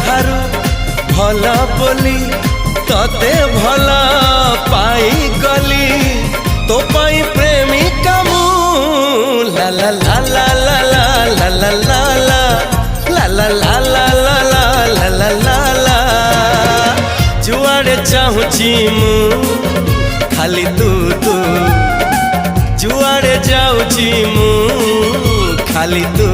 ठारू भल बोली तते भल पाई गली तो पाई प्रेमिका मु ला ला ला ला ला ला ला ला ला ला ला ला ला ला ला ला ला जुआड़े चाहूची मु खाली तू तू जुआड़े जाऊची मु खाली तू।